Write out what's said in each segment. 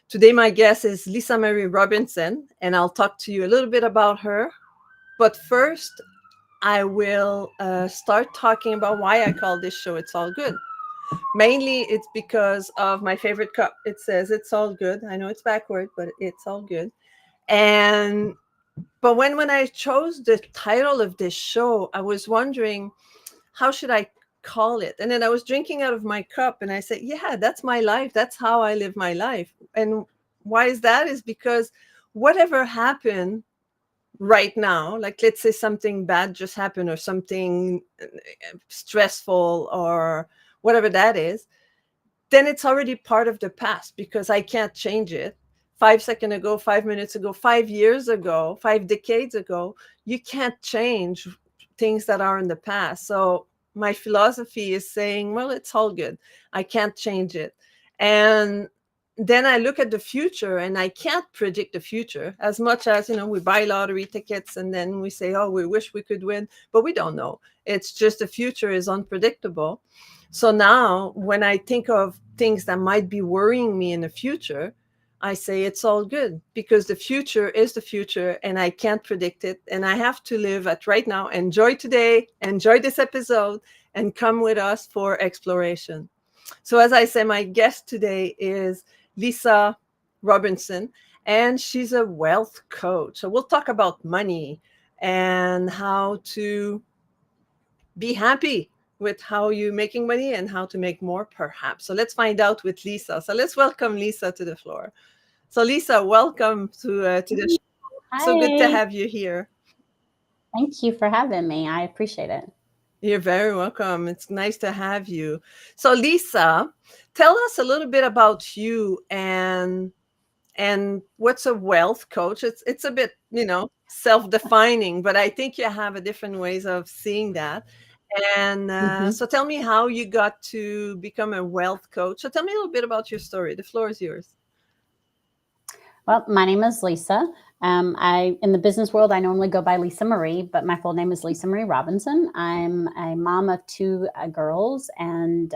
Today, my guest is Lisa Marie Robinson, and I'll talk to you a little bit about her. But first, I will start talking about why I call this show It's All Good. Mainly, it's because of my favorite cup. It says It's All Good. I know it's backward, but it's all good. And but when I chose the title of this show, I was wondering, how should I call it? And then I was drinking out of my cup and I said, yeah, that's my life. That's how I live my life. And why is that? Is because whatever happened right now, like let's say something bad just happened or something stressful or whatever that is, then it's already part of the past because I can't change it. 5 seconds ago, 5 minutes ago, 5 years ago, 5 decades ago, you can't change things that are in the past. So my philosophy is saying, well, it's all good. I can't change it. And then I look at the future and I can't predict the future as much as, we buy lottery tickets and then we say, oh, we wish we could win, but we don't know. It's just the future is unpredictable. So now when I think of things that might be worrying me in the future, I say it's all good because the future is the future and I can't predict it. And I have to live at right now, enjoy today, enjoy this episode, and come with us for exploration. So, as I say, my guest today is Lisa Robinson, and she's a wealth coach. So, we'll talk about money and how to be happy with how you're making money and how to make more, perhaps. So, let's find out with Lisa. So, let's welcome Lisa to the floor. So, Lisa, welcome to the show. So good to Hi. have you here. Thank you for having me. I appreciate it. You're very welcome. It's nice to have you. So, Lisa, tell us a little bit about you and what's a wealth coach. It's a bit self-defining, but I think you have a different ways of seeing that. And hmm so, tell me how you got to become a wealth coach. So, tell me a little bit about your story. The floor is yours. Well, my name is Lisa. I in the business world, I normally go by Lisa Marie, but my full name is Lisa Marie Robinson. I'm a mom of two girls, and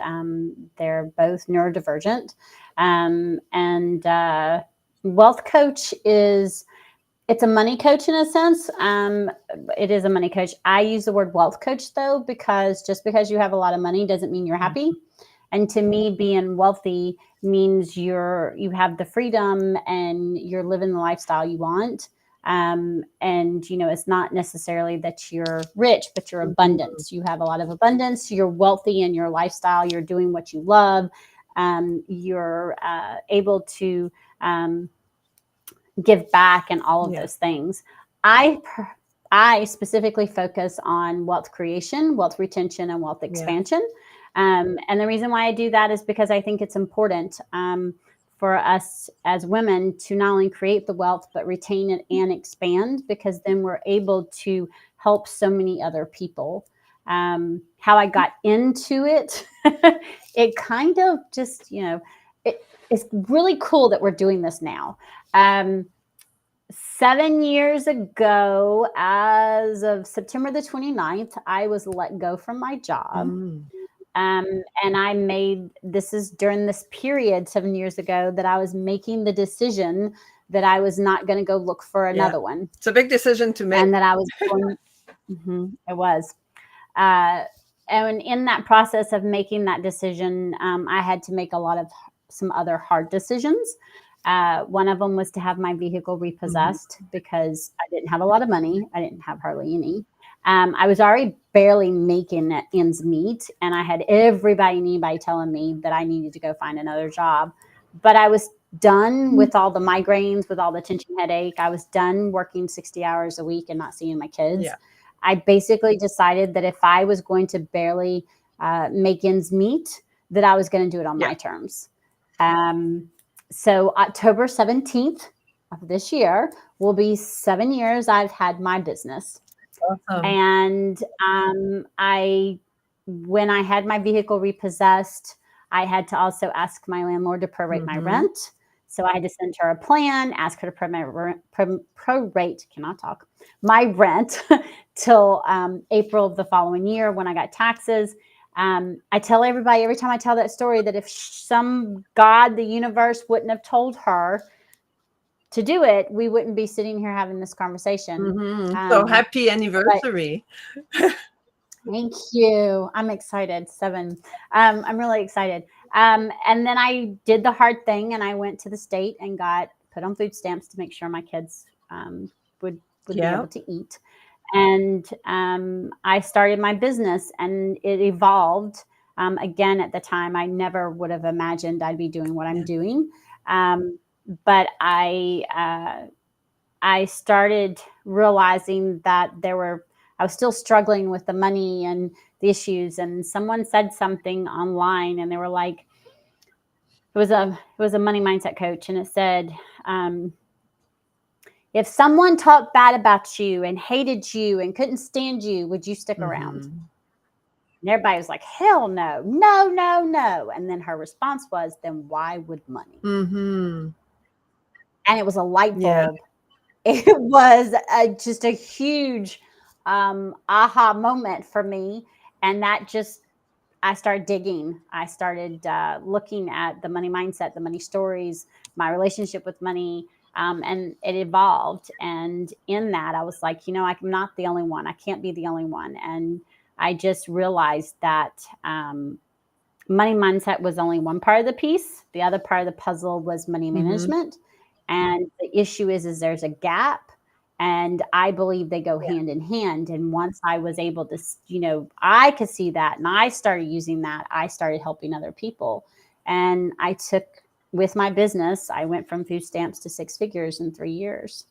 they're both neurodivergent. And wealth coach is it's a money coach in a sense. It is a money coach. I use the word wealth coach though, because just because you have a lot of money doesn't mean you're happy. And to me, being wealthy means you have the freedom and you're living the lifestyle you want. And it's not necessarily that you're rich, but you're Mhm. abundance. You have a lot of abundance. You're wealthy in your lifestyle. You're doing what you love. You're able to give back and all of Yeah. those things. I I specifically focus on wealth creation, wealth retention, and wealth Yeah. expansion. And the reason why I do that is because I think it's important for us as women to not only create the wealth, but retain it and expand, because then we're able to help so many other people. How I got into it, it kind of just, it's really cool that we're doing this now. Um, 7 years ago, as of September the 29th, I was let go from my job. Mm. And I made this is during this period 7 years ago that I was making the decision that I was not going to go look for Yeah. another one, It's a big decision to make. and that I was going. It was. Uh, and in that process of making that decision, I had to make a lot of some other hard decisions. One of them was to have my vehicle Mhm. repossessed because I didn't have a lot of money. I didn't have hardly any. I was already barely making ends meet, and I had everybody and anybody telling me that I needed to go find another job. But I was done with all the migraines, with all the tension headache. I was done working 60 hours a week and not seeing my kids. Yeah. I basically decided that if I was going to barely make ends meet, that I was going to do it on Yeah. my terms. Um, so October 17th of this year will be 7 years I've had my business. Awesome. And when I had my vehicle repossessed, I had to also ask my landlord to prorate my Mhm. rent. So I had to send her a plan, ask her to prorate, cannot talk, my rent till April of the following year when I got taxes. I tell everybody every time I tell that story that if some God, the universe, wouldn't have told her to do it, we wouldn't be sitting here having this conversation. So happy But anniversary. thank you. I'm excited. 7. I'm really excited. And then I did the hard thing, and I went to the state and got put on food stamps to make sure my kids would be Yeah. able to eat. And I started my business, and it evolved. Again, at the time, I never would have imagined I'd be doing what I'm doing. But I started realizing that I was still struggling with the money and the issues. And someone said something online, and they were like, it was a money mindset coach, and it said, if someone talked bad about you and hated you and couldn't stand you, would you stick around? And everybody was like, hell no, no, no, no. And then her response was, then why would money? And it was a light bulb. Yeah. It was just a huge aha moment for me. And that just, I started digging. I started looking at the money mindset, the money stories, my relationship with money, and it evolved. And in that, I was like, I'm not the only one. I can't be the only one. And I just realized that money mindset was only one part of the piece. The other part of the puzzle was money management. And the issue is there's a gap. And I believe they go hand in hand. And once I was able to, I could see that, and I started using that, I started helping other people. And I took, with my business, I went from food stamps to 6 figures in 3 years.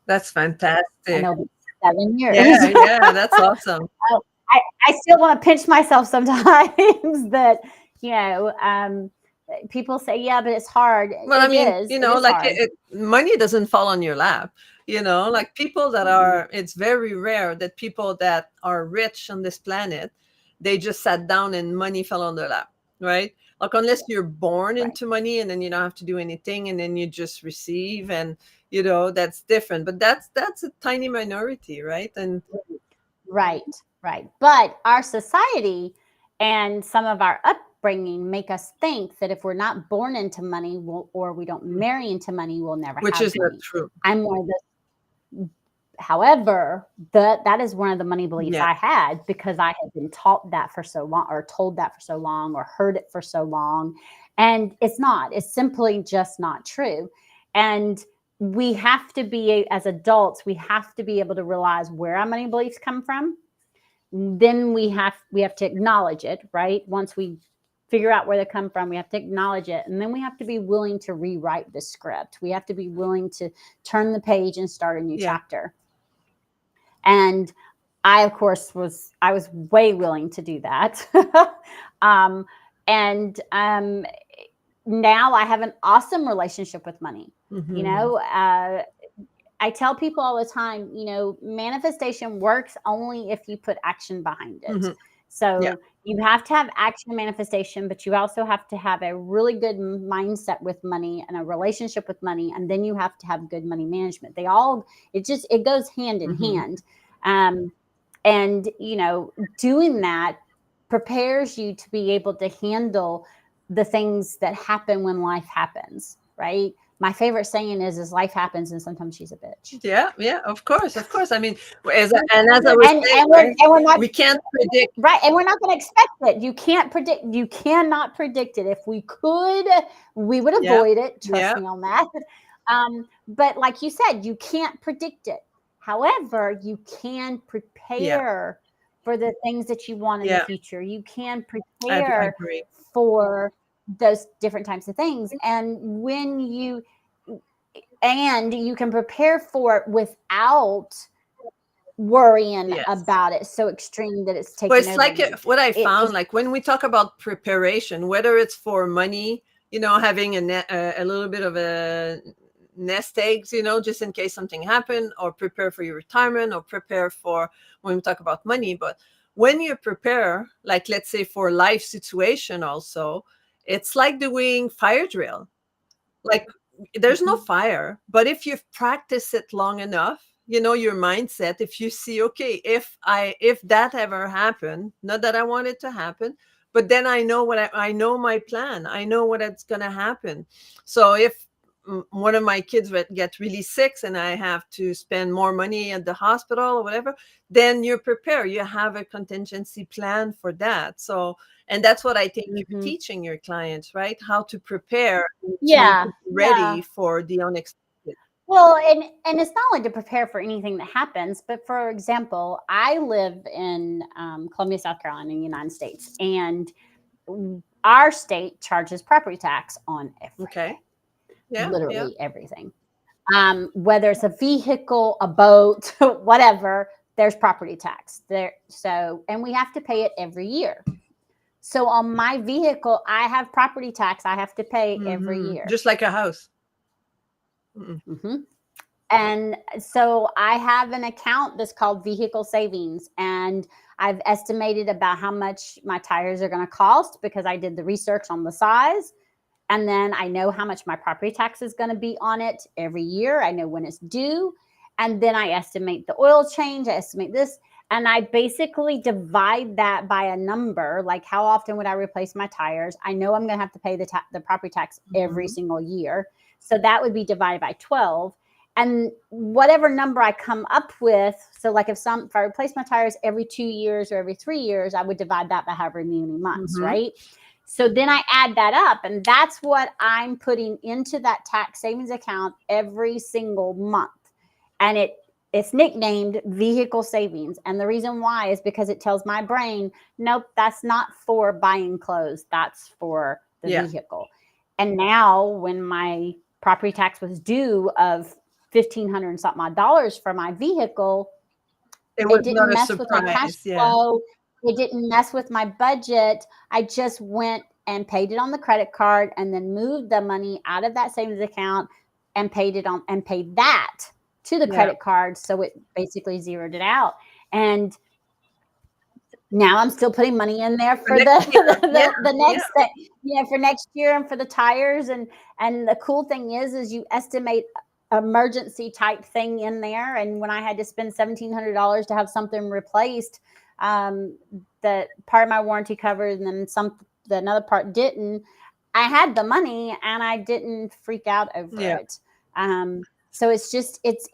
That's fantastic. And it'll be 7 years. Yeah, that's awesome. I still want to pinch myself sometimes that, people say, yeah, but it's hard. Well, is, money doesn't fall on your lap. Like people that it's very rare that people that are rich on this planet, they just sat down and money fell on their lap, right? Like unless you're born into money and then you don't have to do anything and then you just receive, and that's different. But that's a tiny minority, right? And right. But our society and some of our upbringing make us think that if we're not born into money, or we don't marry into money, we'll never which have is money. not true. I'm more the. However, that is one of the money beliefs I had, because I had been taught that for so long, or told that for so long, or heard it for so long. And it's simply just not true. And we have to be, as adults, we have to be able to realize where our money beliefs come from. Then we have to acknowledge it, right? Once we figure out where they come from, we have to acknowledge it. And then we have to be willing to rewrite the script. We have to be willing to turn the page and start a new chapter. And I, of course, was way willing to do that. Now I have an awesome relationship with money. I tell people all the time, manifestation works only if you put action behind it. So you have to have action manifestation, but you also have to have a really good mindset with money and a relationship with money. And then you have to have good money management. It goes hand in hand. And, doing that prepares you to be able to handle the things that happen when life happens, right? My favorite saying is life happens and sometimes she's a bitch. Yeah, of course. I mean, as I was saying, we can't predict. Right, and we're not going to expect it. You cannot predict it. If we could, we would avoid it. Trust me on that. But like you said, you can't predict it. However, you can prepare for the things that you want in the future. You can prepare for those different types of things. And you can prepare for it without worrying about it so extreme that it's taking over. It's like what I found, like when we talk about preparation, whether it's for money, having a little bit of a nest eggs, just in case something happened, or prepare for your retirement, or prepare for when we talk about money. But when you prepare, like let's say for life situation also, it's like doing fire drill. Like there's no fire, but if you've practiced it long enough, you know, your mindset. If you see, okay, if that ever happened, not that I want it to happen, but then I know I know my plan. I know what it's going to happen. So if one of my kids get really sick and I have to spend more money at the hospital or whatever, then you're prepared. You have a contingency plan for that. So, and that's what I think you're teaching your clients, right? How to prepare to Yeah. be ready for the unexpected. Well, and it's not only to prepare for anything that happens, but for example, I live in Columbia, South Carolina, in the United States, and our state charges property tax on everything. Okay. Yeah. Literally everything. Whether it's a vehicle, a boat, whatever, there's property tax there. So, and we have to pay it every year. So on my vehicle, I have property tax I have to pay every year. Just like a house. And so I have an account that's called Vehicle Savings, and I've estimated about how much my tires are going to cost because I did the research on the size. And then I know how much my property tax is going to be on it every year. I know when it's due. And then I estimate the oil change. I estimate this. And I basically divide that by a number, like how often would I replace my tires? I know I'm going to have to pay the property tax every single year. So that would be divided by 12. And whatever number I come up with, so like if I replace my tires every 2 years or every 3 years, I would divide that by however many months, right? So then I add that up, and that's what I'm putting into that tax savings account every single month. And it's nicknamed Vehicle Savings. And the reason why is because it tells my brain, nope, that's not for buying clothes. That's for the vehicle. And now when my property tax was due of $1,500 and something odd for my vehicle, it didn't mess with my cash flow. It didn't mess with my budget. I just went and paid it on the credit card and then moved the money out of that savings account and paid that to the credit card. So it basically zeroed it out. And now I'm still putting money in there for the next thing, for next year and for the tires. And the cool thing is you estimate emergency type thing in there. And when I had to spend $1,700 to have something replaced, that part of my warranty covered and then another part didn't, I had the money and I didn't freak out over it. So it's just, it's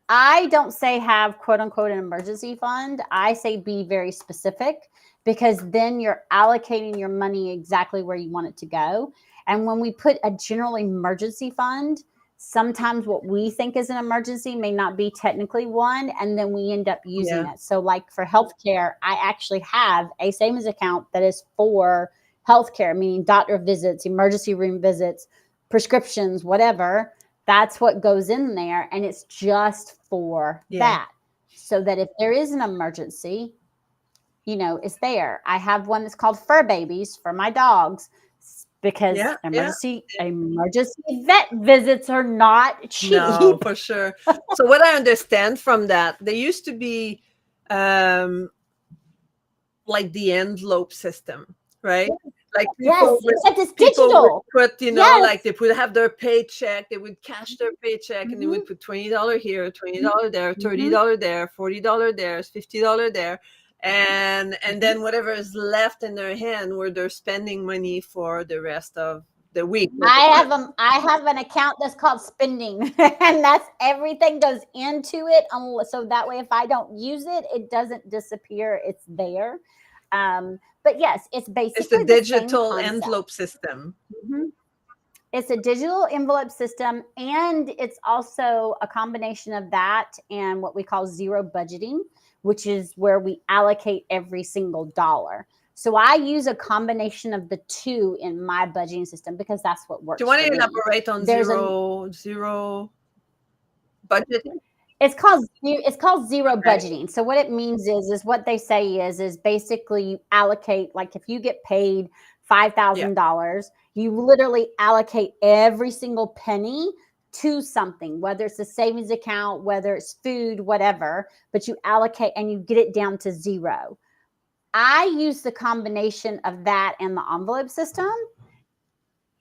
I don't say have quote unquote an emergency fund. I say be very specific, because then you're allocating your money exactly where you want it to go. And when we put a general emergency fund, sometimes what we think is an emergency may not be technically one, and then we end up using it. So like for healthcare, I actually have a savings account that is for healthcare, meaning doctor visits, emergency room visits, prescriptions, whatever. That's what goes in there, and it's just for that. So that if there is an emergency, it's there. I have one that's called Fur Babies for my dogs, because emergency vet visits are not cheap. No, for sure. So what I understand from that, there used to be like the envelope system, right? Like people would put, like they would have their paycheck, they would cash their paycheck, and they would put $20 here, $20 there, $30 there, $40 there, $50 there. And then whatever is left in their hand, where they're spending money for the rest of the week. I have an account that's called spending, and that's everything goes into it. So that way, if I don't use it, it doesn't disappear. It's there. But yes, it's basically the digital envelope system. It's a digital envelope system, and it's also a combination of that and what we call zero budgeting, which is where we allocate every single dollar. So I use a combination of the two in my budgeting system because that's what works. Do you want to elaborate on zero budgeting? It's called zero budgeting. So what it means is what they say is basically you allocate, like if you get paid $5,000, you literally allocate every single penny to something, whether it's a savings account, whether it's food, whatever, but you allocate and you get it down to zero. I use the combination of that and the envelope system,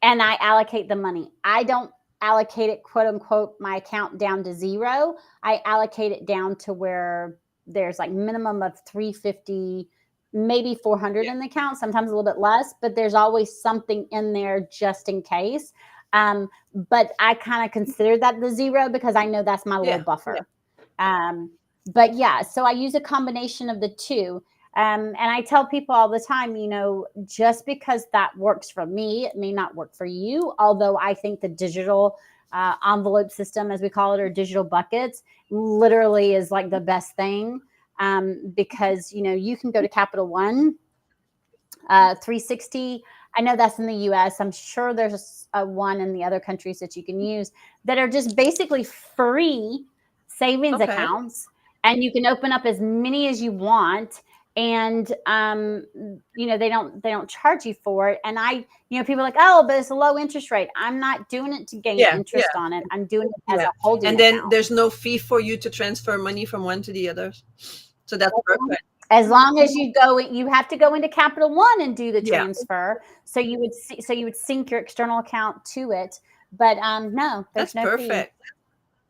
and I allocate the money. I don't allocate it, quote unquote, my account down to zero. I allocate it down to where there's like minimum of 350, maybe 400 in the account, sometimes a little bit less, but there's always something in there just in case. But I kind of consider that the zero because I know that's my little buffer. But yeah, so I use a combination of the two. And I tell people all the time, you know, just because that works for me, it may not work for you. Although I think the digital envelope system, as we call it, or digital buckets, literally is like the best thing. Because, you know, you can go to Capital One, 360. I know that's in the US. I'm sure there's a one in the other countries that you can use that are just basically free savings accounts. And you can open up as many as you want. And, you know, they don't charge you for it. And you know, people are like, oh, but it's a low interest rate. I'm not doing it to gain interest on it. I'm doing it as a holding And then account. there's no fee for you to transfer money from one to the other. So that's perfect. As long as you have to go into Capital One and do the transfer. So you would sync your external account to it. But no, there's that's no perfect. fee.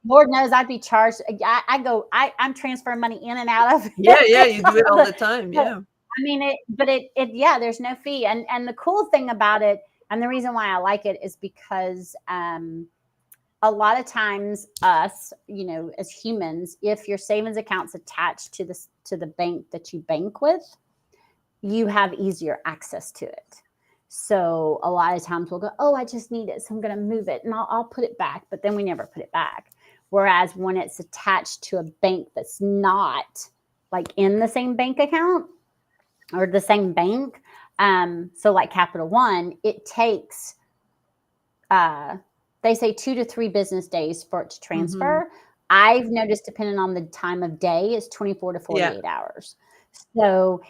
Lord knows I'd be charged. I'm transferring money in and out of it. Yeah, you do it all the time. Yeah. I mean, there's no fee. And the cool thing about it, and the reason why I like it is because a lot of times us, you know, as humans, if your savings account's attached to the bank that you bank with, you have easier access to it. So a lot of times we'll go, oh, I just need it, so I'm going to move it and I'll put it back. But then we never put it back. Whereas when it's attached to a bank that's not like in the same bank account or the same bank, so like Capital One, it takes, they say 2 to 3 business days for it to transfer. I've noticed, depending on the time of day, it's 24 to 48 hours. So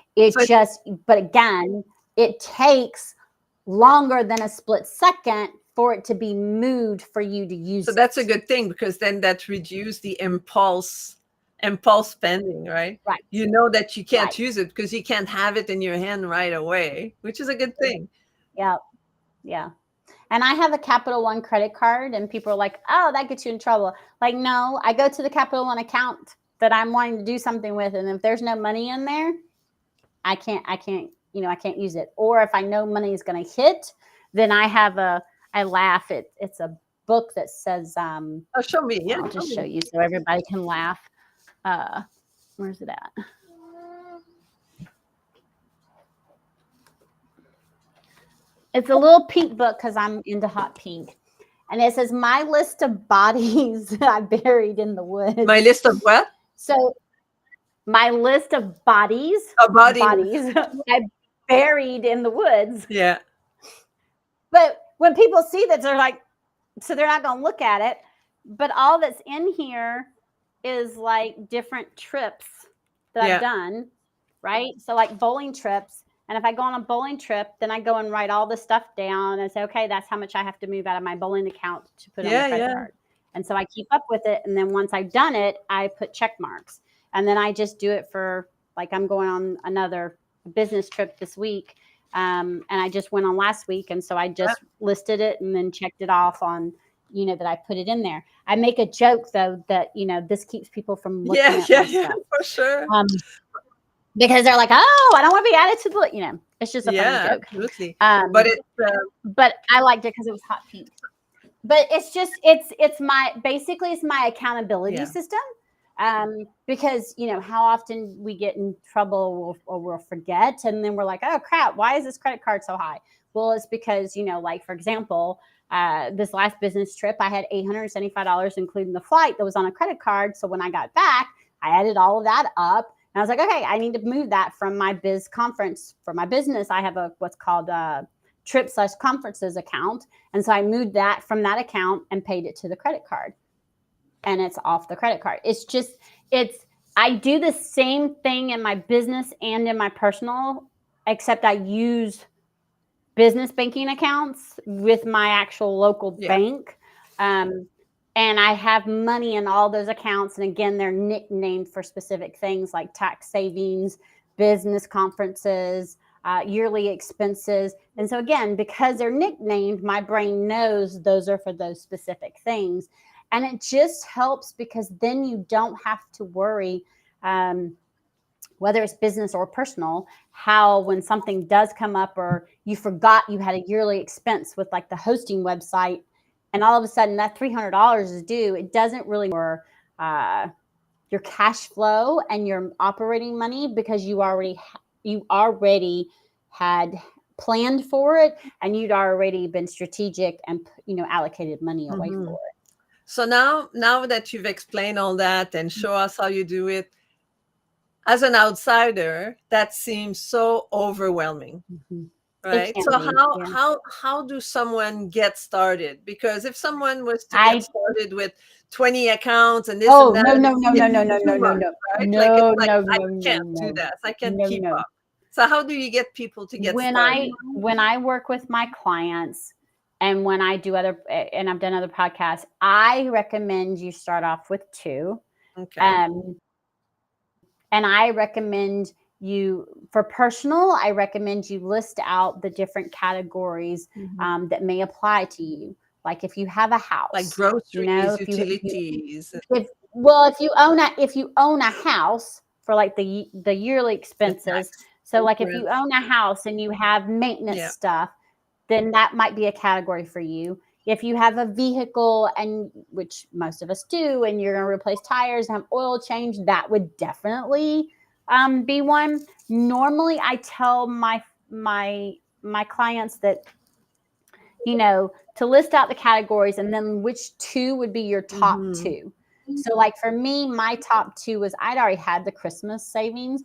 but again, it takes longer than a split second for it to be moved for you to use. So that's a good thing, because then that reduces the impulse spending, right? Right. You know that you can't use it because you can't have it in your hand right away, which is a good thing. Yeah. And I have a Capital One credit card, and people are like, oh, that gets you in trouble. Like, no, I go to the Capital One account that I'm wanting to do something with. And if there's no money in there, I can't use it. Or if I know money is going to hit, then I laugh. It's a book that says, oh, show me. Yeah. I'll just show you so everybody can laugh. Where's it at? It's a little pink book because I'm into hot pink. And it says, my list of bodies I buried in the woods. My list of what? So my list of bodies. Bodies I buried in the woods. Yeah. But when people see that, they're like, so they're not going to look at it. But all that's in here is like different trips that I've done, right? So like bowling trips. And if I go on a bowling trip, then I go and write all the stuff down and say, okay, that's how much I have to move out of my bowling account to put on the credit card. And so I keep up with it. And then once I've done it, I put check marks. And then I just do it for, like, I'm going on another business trip this week. And I just went on last week. And so I just listed it and then checked it off on, you know, that I put it in there. I make a joke, though, that, you know, this keeps people from looking at my stuff. For sure. Because they're like, oh, I don't want to be added to the, you know, it's just a funny joke. Absolutely. But I liked it because it was hot pink. But it's just, it's my accountability system. Because, you know, how often we get in trouble or we'll forget. And then we're like, oh, crap, why is this credit card so high? Well, it's because, you know, like, for example, this last business trip, I had $875, including the flight that was on a credit card. So when I got back, I added all of that up. And I was like, okay, I need to move that from my biz conference. For my business, I have what's called a trip/conferences account. And so I moved that from that account and paid it to the credit card. And it's off the credit card. I do the same thing in my business and in my personal, except I use business banking accounts with my actual local bank. And I have money in all those accounts. And again, they're nicknamed for specific things like tax savings, business conferences, yearly expenses. And so again, because they're nicknamed, my brain knows those are for those specific things. And it just helps because then you don't have to worry, whether it's business or personal, how when something does come up or you forgot you had a yearly expense with like the hosting website, and all of a sudden that $300 is due, it doesn't really work. Your cash flow and your operating money, because you already had planned for it, and you'd already been strategic and allocated money away for it. So now that you've explained all that and show us how you do it, as an outsider, that seems so overwhelming. Right. So how do someone get started? Because if someone was to get started with 20 accounts and this and that, I can't do that. I can't keep up. So how do you get people to get started? When I work with my clients and when I do and I've done other podcasts, I recommend you start off with 2. Okay. And I recommend you, for personal, I recommend you list out the different categories that may apply to you. Like if you have a house, like groceries, utilities. If you own a house for like the yearly expenses. So like if you own a house and you have maintenance stuff, then that might be a category for you. If you have a vehicle, and which most of us do, and you're going to replace tires and have oil change, that would definitely be one. Normally, I tell my clients that, to list out the categories and then which 2 would be your top 2. So like for me, my top 2 was, I'd already had the Christmas savings.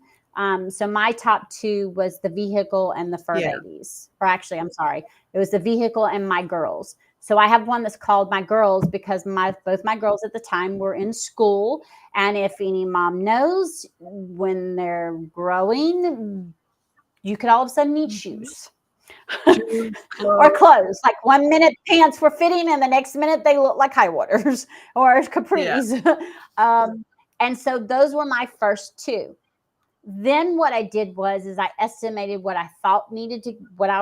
So my top 2 was the vehicle and the fur babies. Or actually, I'm sorry. It was the vehicle and my girls. So I have one that's called my girls because both my girls at the time were in school. And if any mom knows, when they're growing, you could all of a sudden need shoes. Or clothes. Like 1 minute pants were fitting and the next minute they look like high waters or capris. And so those were my first 2. Then what I did was I estimated what I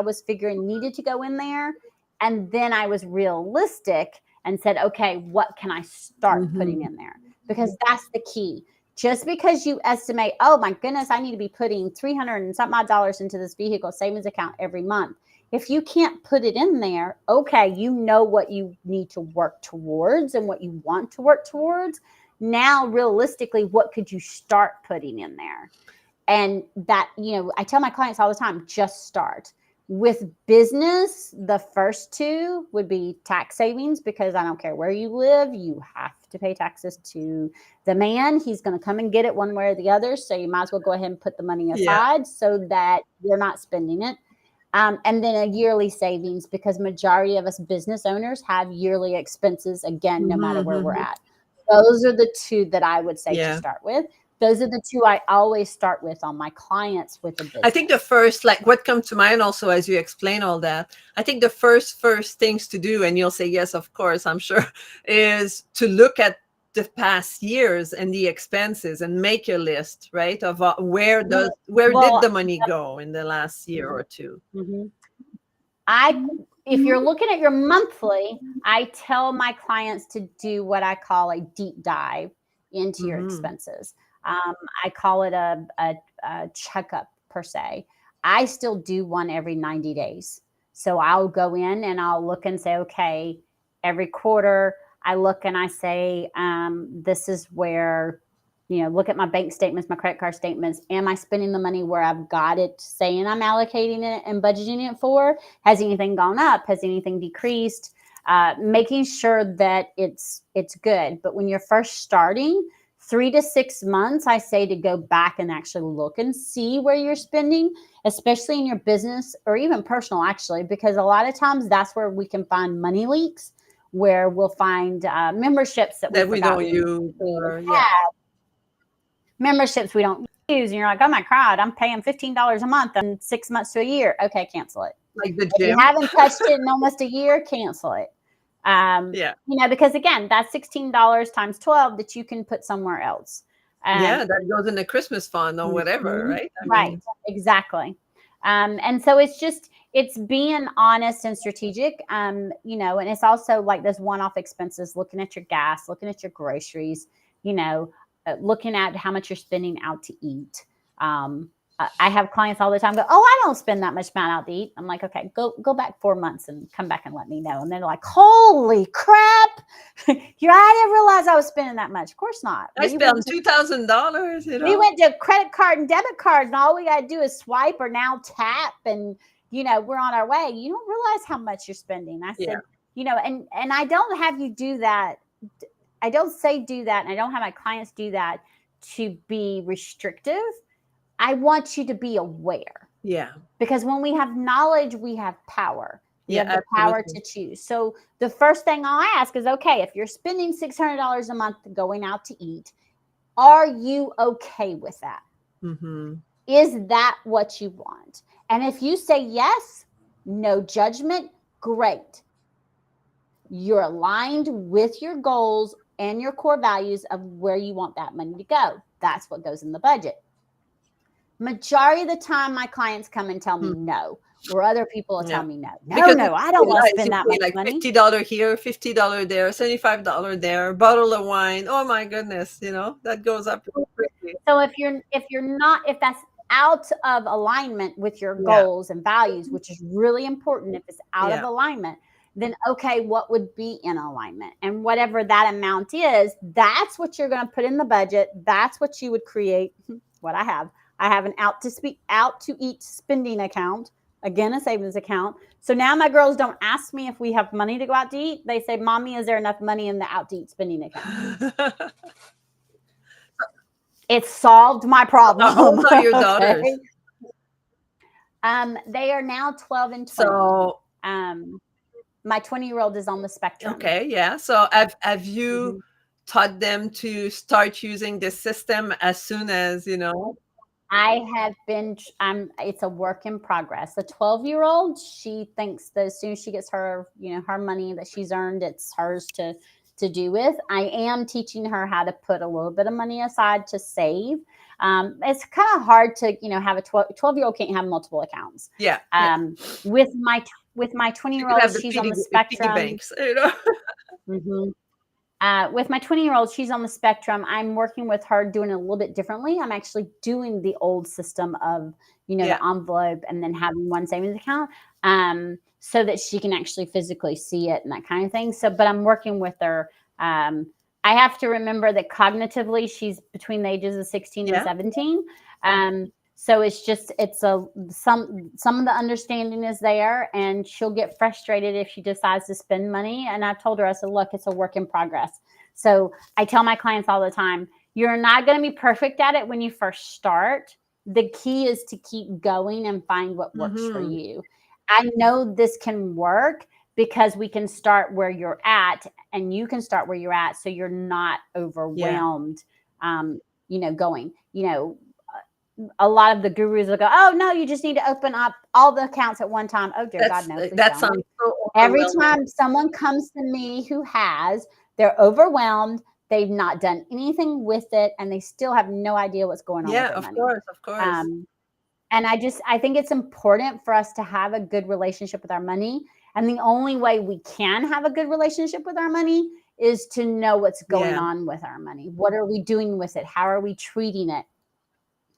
was figuring needed to go in there. And then I was realistic and said, okay, what can I start putting in there? Because that's the key. Just because you estimate, oh my goodness, I need to be putting $300 and something into this vehicle savings account every month. If you can't put it in there, okay, you know what you need to work towards and what you want to work towards. Now, realistically, what could you start putting in there? And that, I tell my clients all the time, just start. With business, the first 2 would be tax savings, because I don't care where you live, you have to pay taxes to the man. He's going to come and get it one way or the other. So you might as well go ahead and put the money aside so that you're not spending it. And then a yearly savings, because majority of us business owners have yearly expenses, again, no matter where we're at. Those are the 2 that I would say to start with. Those are the 2 I always start with on my clients with a business. I think the first, like what comes to mind also as you explain all that, I think the first things to do, and you'll say, yes, of course, I'm sure, is to look at the past years and the expenses and make a list, right? Of where did the money go in the last year or 2? If you're looking at your monthly, I tell my clients to do what I call a deep dive into your expenses. I call it a checkup per se. I still do one every 90 days. So I'll go in and I'll look and say, okay, every quarter I look and I say, this is where, look at my bank statements, my credit card statements. Am I spending the money where I've got it saying I'm allocating it and budgeting it for? Has anything gone up? Has anything decreased? Making sure that it's good. But when you're first starting, 3 to 6 months, I say to go back and actually look and see where you're spending, especially in your business or even personal, actually, because a lot of times that's where we can find money leaks, where we'll find memberships that we don't use. Memberships we don't use. And you're like, oh my God, I'm paying $15 a month and 6 months to a year. Okay, cancel it. Like the gym. If you haven't touched it in almost a year, cancel it. Because again, that's $16 times 12 that you can put somewhere else. That goes in the Christmas fund or whatever, right? Right, exactly. And so it's just, it's being honest and strategic, you know, and it's also like those one-off expenses, looking at your gas, looking at your groceries, you know, looking at how much you're spending out to eat. I have clients all the time go, oh, I don't spend that much amount out to eat. I'm like, okay, go back 4 months and come back and let me know. And they're like, holy crap. I didn't realize I was spending that much. Of course not. I spent $2,000, you know. We went to credit card and debit cards, and all we got to do is swipe or now tap, and, you know, we're on our way. You don't realize how much you're spending. I said, you know, and I don't have you do that. I don't say do that. And I don't have my clients do that to be restrictive. I want you to be aware. Yeah. Because when we have knowledge, we have power. We have the absolutely. power to choose. So the first thing I'll ask is, okay, if you're spending $600 a month going out to eat, are you okay with that? Mm-hmm. Is that what you want? And if you say yes, no judgment, great. You're aligned with your goals and your core values of where you want that money to go. That's what goes in the budget. Majority of the time, my clients come and tell me no, or other people will tell me no. No, I don't want to spend that much like money. $50 here, $50 there, $75 there, bottle of wine. Oh my goodness, you know, that goes up quickly. So if that's out of alignment with your goals and values, which is really important, if it's out of alignment, then okay, what would be in alignment? And whatever that amount is, that's what you're going to put in the budget. That's what you would create. What I have an out to eat spending account, again, a savings account. So now my girls don't ask me if we have money to go out to eat. They say, Mommy, is there enough money in the out to eat spending account? It solved my problem. How old are your daughters? They are now 12 and 20. So my 20-year-old is on the spectrum. Okay, yeah. So have you taught them to start using this system as soon as, you know? I have been, it's a work in progress. The 12-year-old, she thinks that as soon as she gets her, you know, her money that she's earned, it's hers to do with. I am teaching her how to put a little bit of money aside to save. It's kind of hard to, you know, have a 12-year-old can't have multiple accounts. Yeah. With my 20-year-old, she's on the spectrum. Banks, you know? With my 20-year-old, she's on the spectrum. I'm working with her doing it a little bit differently. I'm actually doing the old system of, you know, the envelope and then having one savings account, so that she can actually physically see it and that kind of thing. So, but I'm working with her. I have to remember that cognitively, she's between the ages of 16 and 17. So some of the understanding is there, and she'll get frustrated if she decides to spend money. And I've told her, I said, look, it's a work in progress. So I tell my clients all the time, you're not going to be perfect at it when you first start. The key is to keep going and find what works for you. I know this can work because we can start where you're at, and you can start where you're at, so you're not overwhelmed, you know, going, you know, a lot of the gurus will go, oh, no, you just need to open up all the accounts at one time. Oh, dear God, no. That sounds so every time someone comes to me who they're overwhelmed, they've not done anything with it, and they still have no idea what's going on with their money. Of course. And I think it's important for us to have a good relationship with our money. And the only way we can have a good relationship with our money is to know what's going on with our money. What are we doing with it? How are we treating it?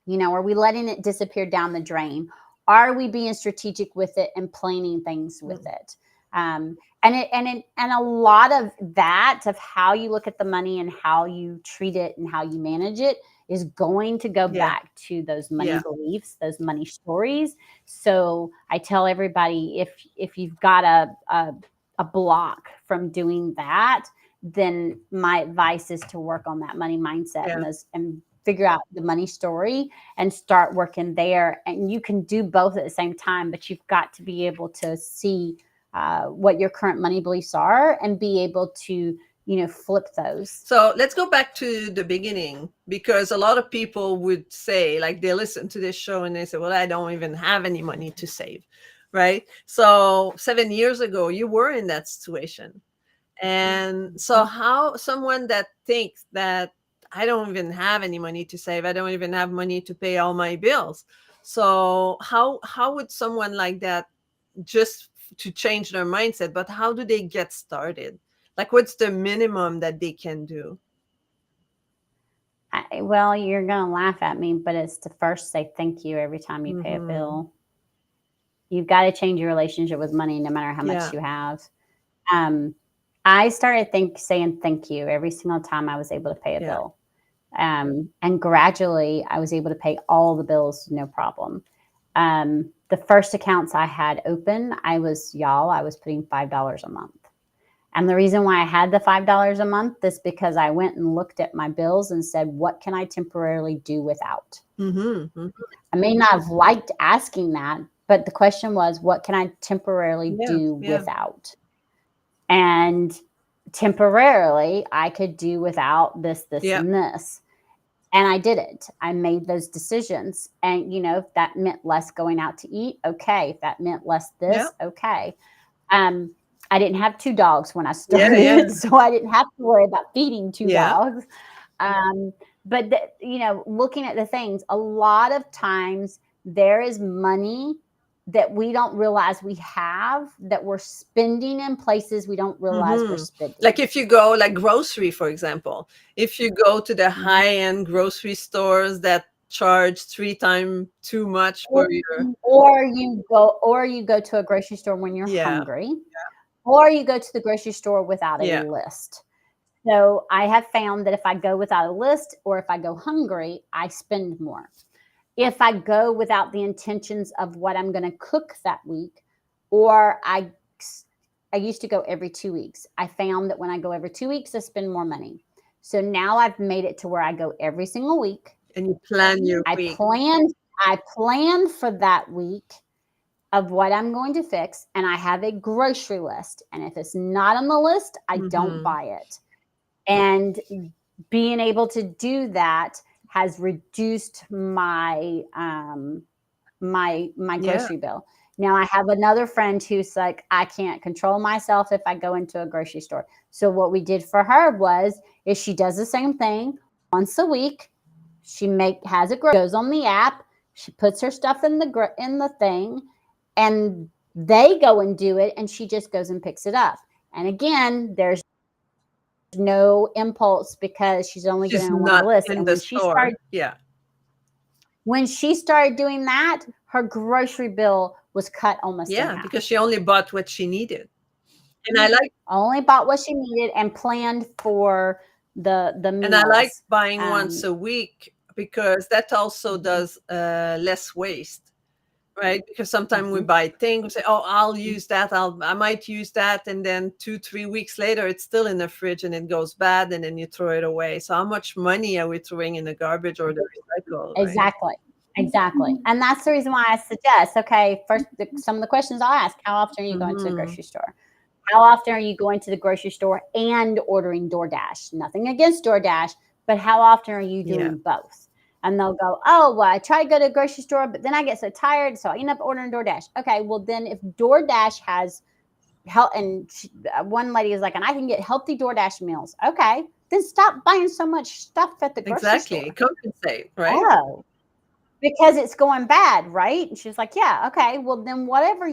You know, are we letting it disappear down the drain? Are we being strategic with it and planning things with it? And a lot of that, of how you look at the money and how you treat it and how you manage it, is going to go back to those money beliefs, those money stories. So I tell everybody, if you've got a block from doing that, then my advice is to work on that money mindset and figure out the money story and start working there. And you can do both at the same time, but you've got to be able to see what your current money beliefs are and be able to, you know, flip those. So let's go back to the beginning, because a lot of people would say, like, they listen to this show and they say, well, I don't even have any money to save, right? So 7 years ago, you were in that situation. And so how someone that thinks that I don't even have any money to save, I don't even have money to pay all my bills. So how would someone like that just to change their mindset, but how do they get started? Like, what's the minimum that they can do? Well, you're going to laugh at me, but it's to first say thank you every time you pay a Mm-hmm. bill. You've got to change your relationship with money no matter how Yeah. much you have. I started saying thank you every single time I was able to pay a Yeah. bill. And gradually I was able to pay all the bills, no problem. The first accounts I had open, I was putting $5 a month. And the reason why I had the $5 a month is because I went and looked at my bills and said, what can I temporarily do without? Mm-hmm. Mm-hmm. I may not have liked asking that, but the question was, what can I temporarily Yeah. do Yeah. without? And temporarily, I could do without this, Yeah. and this. And I did it. I made those decisions. And, if that meant less going out to eat, okay. If that meant less this, Yeah. okay. I didn't have 2 dogs when I started, Yeah. so I didn't have to worry about feeding 2 Yeah. dogs. But looking at the things, a lot of times there is money that we don't realize we have that we're spending in places we don't realize we're Mm-hmm. spending. Like if you go, like grocery, for example, if you go to the Mhm. high-end grocery stores that charge 3 times too much for your, Or you go to a grocery store when you're yeah, hungry, or you go to the grocery store without a yeah, list. So I have found that if I go without a list or if I go hungry, I spend more. If I go without the intentions of what I'm going to cook that week, or I used to go every 2 weeks. I found that when I go every 2 weeks, I spend more money. So now I've made it to where I go every single week. and you plan your I week. planned for that week of what I'm going to fix, and I have a grocery list. And if it's not on the list, I don't Mm-hmm. buy it. And being able to do that has reduced my my Yeah. grocery bill. Now I have another friend who's like, I can't control myself if I go into a grocery store. So what we did for her is she does the same thing once a week. She goes on the app, she puts her stuff in the thing, and they go and do it, and she just goes and picks it up. And again, there's no impulse because she's only She's getting on one not list. in And the store. Yeah. when she started doing that, her grocery bill was cut almost in Yeah, half. because she only bought what she needed. And I like Only bought what she needed and planned for the meals. and I like buying once a week because that also does less waste. Right, because sometimes we buy things, we say, "Oh, I'll use that. I might use that," and then 2-3 weeks later, it's still in the fridge and it goes bad, and then you throw it away. So, how much money are we throwing in the garbage or the recycle? Right? Exactly. And that's the reason why I suggest, okay, first, some of the questions I'll ask: how often are you going to the Mhm. grocery store? How often are you going to the grocery store and ordering DoorDash? Nothing against DoorDash, but how often are you doing both? And they'll go, oh, well, I try to go to the grocery store, but then I get so tired, so I end up ordering DoorDash. Okay, well, then if DoorDash has help, and one lady is like, and I can get healthy DoorDash meals. Okay, then stop buying so much stuff at the grocery store. Exactly, compensate, right? Oh, because it's going bad, right? And she's like, yeah, okay, well, then whatever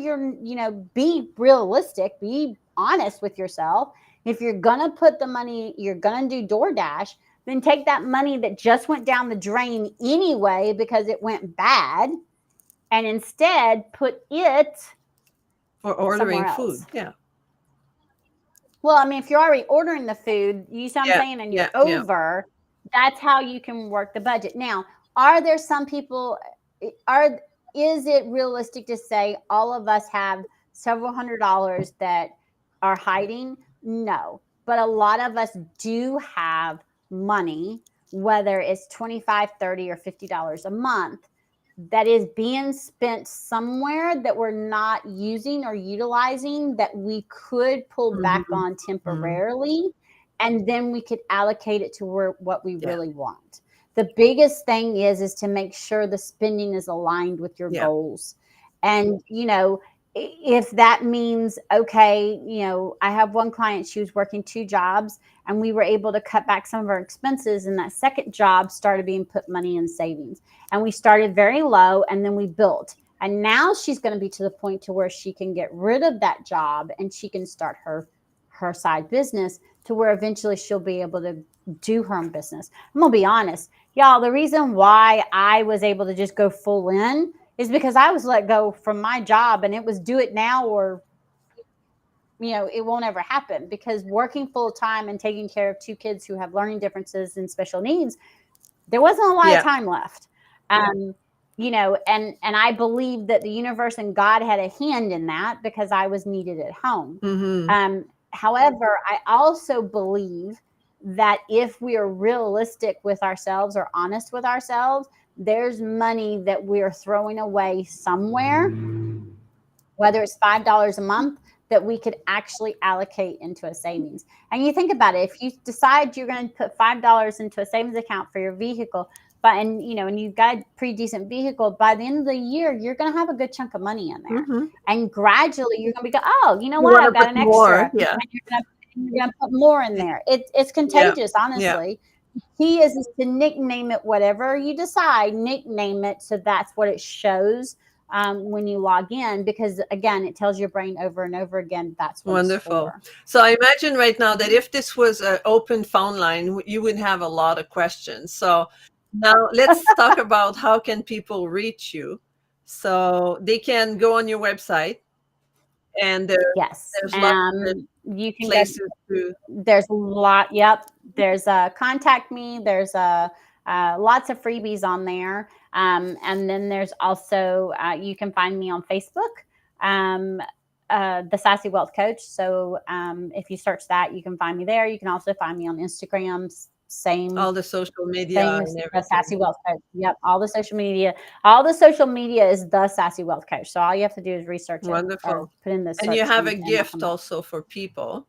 be realistic, be honest with yourself. If you're going to put the money, you're going to do DoorDash, then take that money that just went down the drain anyway because it went bad, and instead put it For ordering somewhere food. else. Yeah. Well, I mean, if you're already ordering the food, you see what I'm saying, and you're over, that's how you can work the budget. Now, are there some people, is it realistic to say all of us have several $100s that are hiding? No. But a lot of us do have money, whether it's $25, $30, or $50 a month, that is being spent somewhere that we're not using or utilizing, that we could pull back on temporarily, and then we could allocate it to what we really want. The biggest thing is to make sure the spending is aligned with your goals. And if that means, okay, I have one client, she was working 2 jobs, and we were able to cut back some of our expenses, and that second job started being put money in savings. And we started very low, and then we built. And now she's going to be to the point to where she can get rid of that job and she can start her side business, to where eventually she'll be able to do her own business. I'm going to be honest, y'all, the reason why I was able to just go full in is because I was let go from my job, and it was do it now or it won't ever happen, because working full time and taking care of two kids who have learning differences and special needs, there wasn't a lot of time left. And I believe that the universe and God had a hand in that, because I was needed at home. Mm-hmm. However, I also believe that if we are realistic with ourselves or honest with ourselves, there's money that we're throwing away somewhere, whether it's $5 a month, that we could actually allocate into a savings. And you think about it, if you decide you're going to put $5 into a savings account for your vehicle, and you've got a pretty decent vehicle, by the end of the year, you're going to have a good chunk of money in there. Mm-hmm. And gradually you're going to oh, you know what? I've got an extra. More, yeah. And you're going to put more in there. It's contagious, honestly. Yeah. Key is to nickname it whatever you decide, nickname it so that's what it shows when you log in, because again, it tells your brain over and over again that's what wonderful. It's for. So I imagine right now that if this was an open phone line, you would have a lot of questions. So now let's talk about how can people reach you. So they can go on your website, and there's lots of you can places to. There's a lot. Yep. There's contact me. There's lots of freebies on there. And then there's also, you can find me on Facebook, the Sassy Wealth Coach. So if you search that, you can find me there. You can also find me on Instagram. Same. All the social media. Same as the Sassy Wealth Coach. Yep. All the social media. All the social media is the Sassy Wealth Coach. So all you have to do is research it. Wonderful. Put in this. And you have a gift also for people.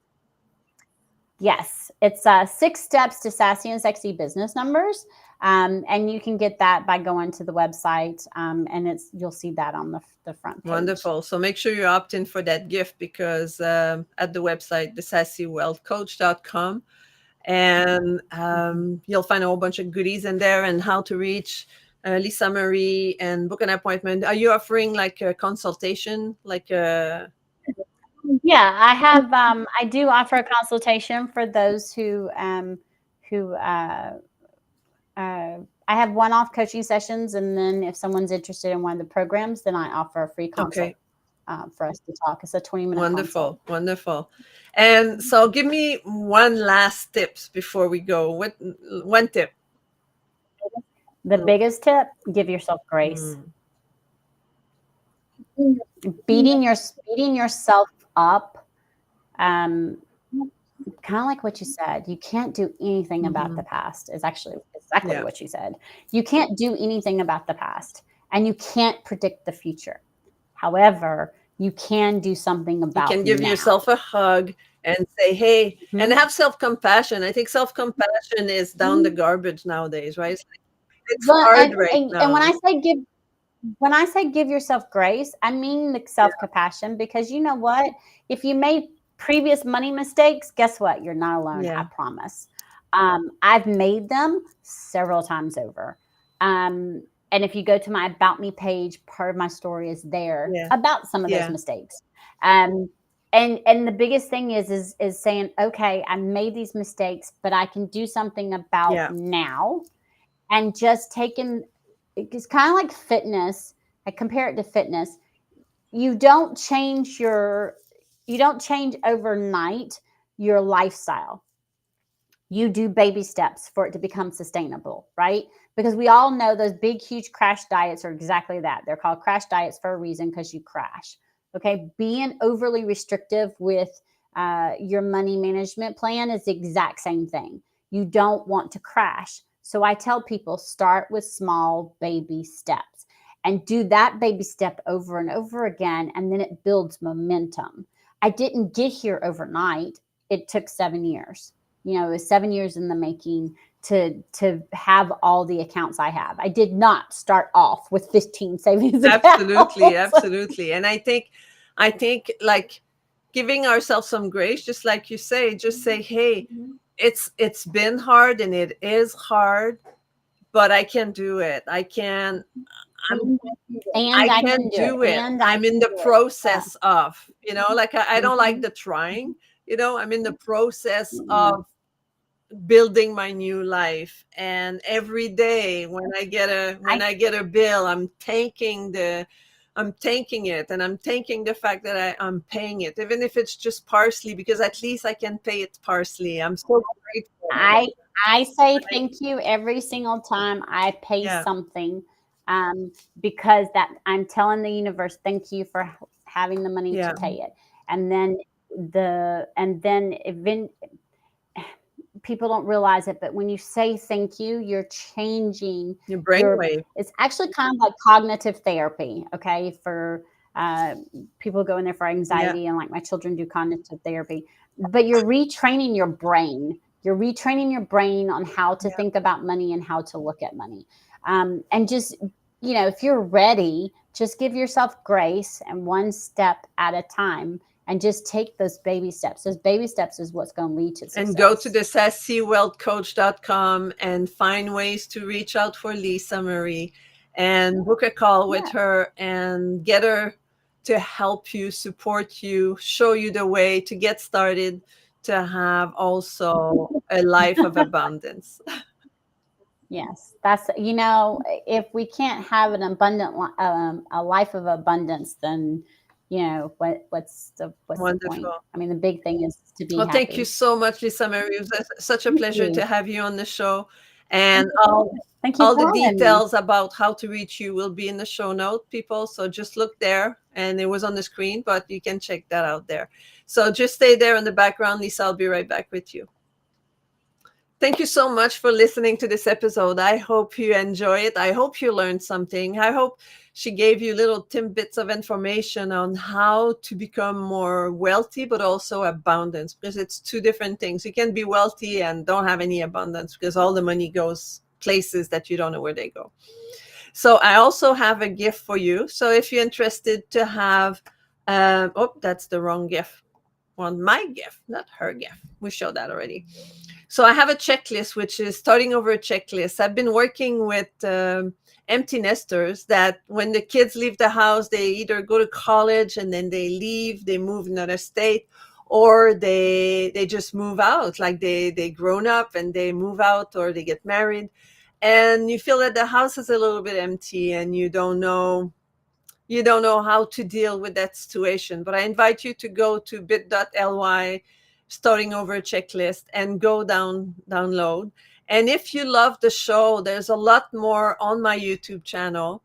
Yes, it's 6 steps to sassy and sexy business numbers, and you can get that by going to the website, and you'll see that on the front page. Wonderful. So make sure you opt in for that gift, because at the website, thesassywealthcoach.com, and you'll find a whole bunch of goodies in there, and how to reach Lisa Marie and book an appointment. Are you offering like a consultation, like a? Yeah, I have. I do offer a consultation for those who I have one-off coaching sessions, and then if someone's interested in one of the programs, then I offer a free consult for us to talk. It's a 20-minute consult. Wonderful. And so give me one last tips before we go. One tip? The biggest tip, give yourself grace. Beating yourself up, kind of like what you said, you can't do anything about the past, is actually exactly what you said. You can't do anything about the past, and you can't predict the future. However, you can do something about it. You can give yourself a hug and say, hey, and have self-compassion. I think self-compassion is down the garbage nowadays, right? It's hard right now. And when I say give yourself grace, I mean the self-compassion, because you know what? If you made previous money mistakes, guess what? You're not alone. I promise. I've made them several times over. And if you go to my About Me page, part of my story is there about some of those mistakes. And the biggest thing is saying, okay, I made these mistakes, but I can do something about now. And just taking, it's kind of like fitness. I compare it to fitness. You don't change overnight your lifestyle. You do baby steps for it to become sustainable, right? Because we all know those big, huge crash diets are exactly that. They're called crash diets for a reason, because you crash. Okay. Being overly restrictive with your money management plan is the exact same thing. You don't want to crash. So I tell people, start with small baby steps and do that baby step over and over again. And then it builds momentum. I didn't get here overnight. It took 7 years. It was 7 years in the making to have all the accounts I have. I did not start off with 15 savings accounts. Absolutely. And I think like giving ourselves some grace, just like you say, just say, hey, it's been hard and it is hard, but I can do it. I'm And I I can can do it. do it. And I I'm in can the do it. Yeah. process of, like I don't like Mhm. the trying, I'm in the process Mhm. of building my new life. And every day when I get a bill, I'm thanking it, and I'm thanking the fact that I'm paying it, even if it's just partially, because at least I can pay it partially. I'm so grateful. I I say thank you every single time I pay Yeah, something, because that I'm telling the universe thank you for having the money to yeah. pay it, and then even people don't realize it, but when you say thank you, you're changing Your your. brainwave. It's actually kind of like cognitive therapy, okay, for uh, people go in there for Yeah, anxiety, and like my children do cognitive therapy. But you're retraining your brain. You're retraining your brain on how to yeah. think about money and how to look at money. And just, if you're ready, just give yourself grace and one step at a time, and just take those baby steps. Those baby steps is what's going to lead to And go to success. the sassywealthcoach.com and find ways to reach out for Lisa Marie and book a call with Yeah. her and get her to help you, support you, show you the way to get started, to have also a life of abundance. Yes, that's, if we can't have an a life of abundance, then what's the point? Wonderful. I mean, the big thing is to be Well, thank you happy. so much, Lisa Marie. It was such a Thank pleasure you. to have you on the show. And all For the having me. details about how to reach you will be in the show note, people. So just look there, and it was on the screen, but you can check that out there. So just stay there in the background. Lisa, I'll be right back with you. Thank you so much for listening to this episode. I hope you enjoy it. I hope you learned something. I hope she gave you little tidbits of information on how to become more wealthy, but also abundance, because it's two different things. You can be wealthy and don't have any abundance because all the money goes places that you don't know where they go. So I also have a gift for you. So if you're interested to have, that's the wrong gift. Well, my gift, not her gift. We showed that already. So I have a checklist, which is starting over a checklist. I've been working with empty nesters that when the kids leave the house, they either go to college and then they leave, they move another state, or they just move out, like they grown up and they move out, or they get married, and you feel that the house is a little bit empty and you don't know how to deal with that situation. But I invite you to go to bit.ly starting over a checklist and go download. And if you love the show, there's a lot more on my YouTube channel.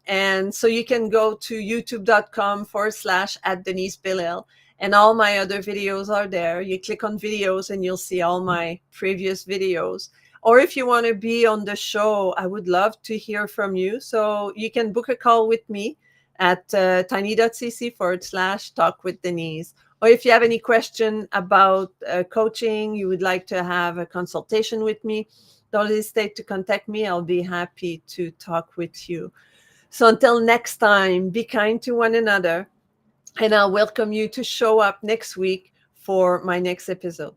And so you can go to youtube.com/@Denise Billil, and all my other videos are there. You click on videos and you'll see all my previous videos. Or if you want to be on the show, I would love to hear from you. So you can book a call with me at tiny.cc/talk with Denise. Or if you have any question about coaching, you would like to have a consultation with me, don't hesitate to contact me. I'll be happy to talk with you. So until next time, be kind to one another, and I'll welcome you to show up next week for my next episode.